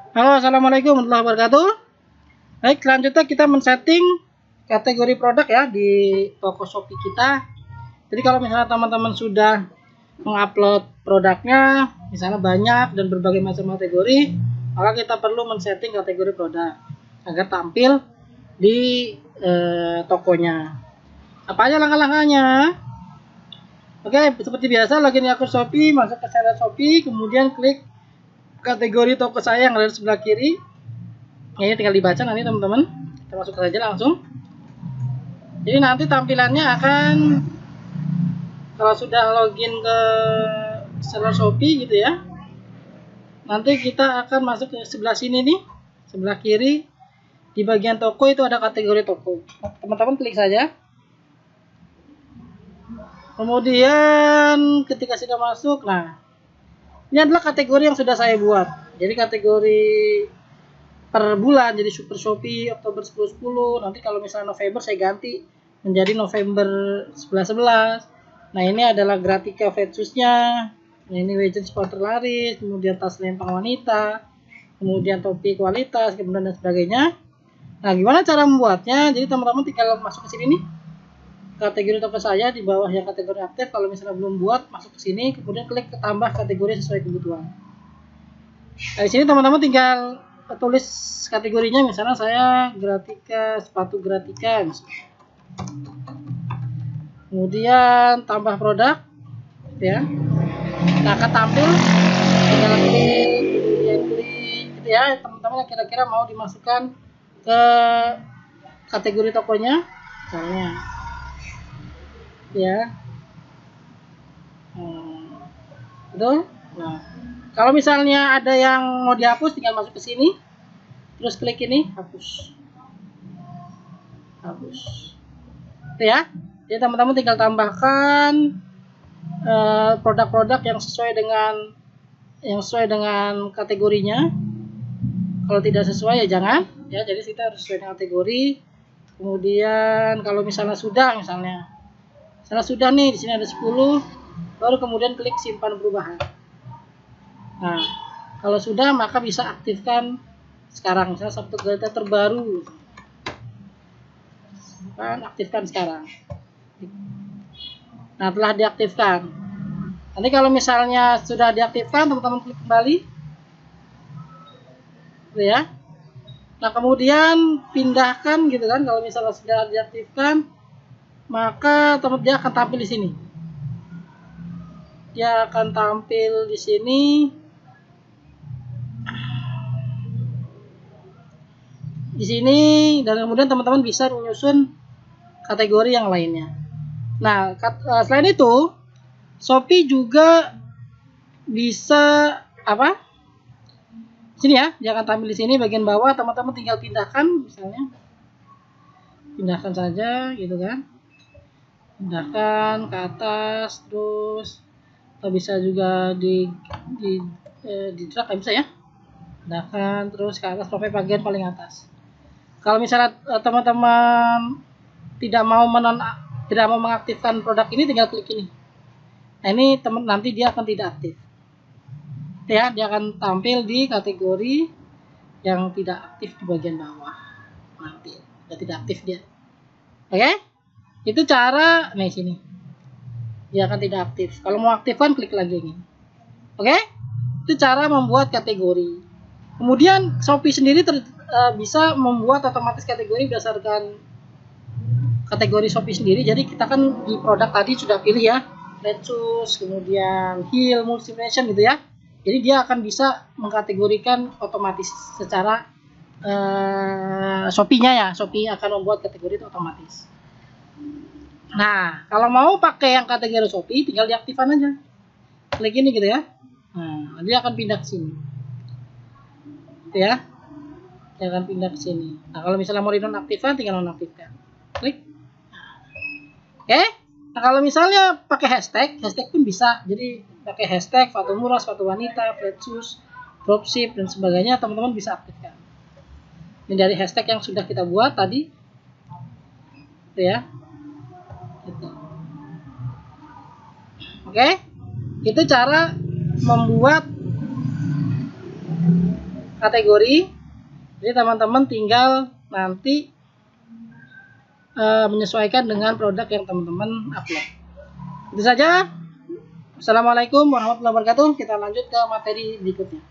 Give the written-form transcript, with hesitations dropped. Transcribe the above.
Halo, assalamualaikum warahmatullahi wabarakatuh. Baik, selanjutnya kita men-setting kategori produk ya di toko Shopee kita. Jadi kalau misalnya teman-teman sudah mengupload produknya, misalnya banyak dan berbagai macam kategori, maka kita perlu men-setting kategori produk agar tampil di tokonya. Apa aja langkah-langkahnya? Oke, seperti biasa login di akun Shopee, masuk ke seller Shopee, kemudian klik kategori toko saya yang ada di sebelah kiri. Ini tinggal dibaca nanti teman-teman. Kita masuk saja langsung. Jadi nanti tampilannya akan, kalau sudah login ke seller Shopee gitu ya, nanti kita akan masuk ke sebelah sini nih, sebelah kiri. Di bagian toko itu ada kategori toko. Teman-teman klik saja. Kemudian ketika sudah masuk, nah ini adalah kategori yang sudah saya buat. Jadi kategori per bulan, jadi Super Shopee Oktober 10-10. Nanti kalau misalnya November saya ganti menjadi November 11-11. Nah ini adalah Gratika Vetsusnya. Nah ini Legend Sport laris, kemudian tas lempang wanita, kemudian topi kualitas, kemudian dan sebagainya. Nah gimana cara membuatnya? Jadi teman-teman tinggal masuk ke sini nih, kategori toko saya di bawah yang kategori aktif. Kalau misalnya belum buat, masuk ke sini, kemudian klik ke tambah kategori sesuai kebutuhan. Nah, di sini teman-teman tinggal tulis kategorinya, misalnya saya Gratika, sepatu Gratika misalnya. Kemudian tambah produk ya. Nah, akan tampil, tinggal klik, kemudian klik gitu ya. Teman-teman kira-kira mau dimasukkan ke kategori tokonya misalnya ya. Betul. Nah, kalau misalnya ada yang mau dihapus, tinggal masuk ke sini, terus klik ini, hapus. Itu ya. Jadi teman-teman tinggal tambahkan produk-produk yang sesuai dengan kategorinya. Kalau tidak sesuai ya jangan. Ya, jadi kita harus sesuai dengan kategori. Kemudian kalau misalnya sudah nih, di sini ada 10, baru kemudian klik simpan perubahan. Nah, kalau sudah maka bisa aktifkan sekarang, misalnya satu data terbaru, aktifkan sekarang. Nah, telah diaktifkan. Nanti kalau misalnya sudah diaktifkan, teman-teman klik kembali, gitu ya. Nah, kemudian pindahkan gitu kan. Kalau misalnya sudah diaktifkan, maka dia akan tampil di sini. Dia akan tampil di sini. Di sini, dan kemudian teman-teman bisa menyusun kategori yang lainnya. Nah, selain itu, Shopee juga bisa apa? Sini ya, dia akan tampil di sini bagian bawah. Teman-teman tinggal pindahkan, misalnya, pindahkan saja, gitu kan? Pindahkan ke atas, terus atau bisa juga di drag, bisa ya? Pindahkan terus ke atas sampai bagian paling atas. Kalau misalnya teman-teman tidak mau mengaktifkan produk ini, tinggal klik ini. Nah, ini nanti dia akan tidak aktif. Ya, dia akan tampil di kategori yang tidak aktif di bagian bawah. Nanti sudah tidak aktif dia. Oke? Itu cara sini. Dia akan tidak aktif. Kalau mau aktifkan, klik lagi ini. Oke? Itu cara membuat kategori. Kemudian Shopee sendiri bisa membuat otomatis kategori berdasarkan kategori Shopee sendiri. Jadi kita kan di produk tadi sudah pilih ya, Letsus, kemudian heel, multi-fashion gitu ya. Jadi dia akan bisa mengkategorikan otomatis secara Shopee-nya ya. Shopee akan membuat kategori itu otomatis. Nah, kalau mau pakai yang kategori Shopee, tinggal diaktifkan aja. Klik ini gitu ya. Nah, dia akan pindah ke sini. Ya, dia akan pindah ke sini. Nah, kalau misalnya mau dinonaktifkan, tinggal nonaktifkan. Klik. Oke. Nah, kalau misalnya pakai hashtag pun bisa. Jadi pakai hashtag sepatu murah, sepatu wanita, flat shoes, dropship dan sebagainya, teman-teman bisa aktifkan. Ini dari hashtag yang sudah kita buat tadi. Itu ya. Gitu. Oke. Itu cara membuat kategori. Jadi teman-teman tinggal nanti menyesuaikan dengan produk yang teman-teman upload. Itu saja. Assalamualaikum warahmatullahi wabarakatuh. Kita lanjut ke materi berikutnya.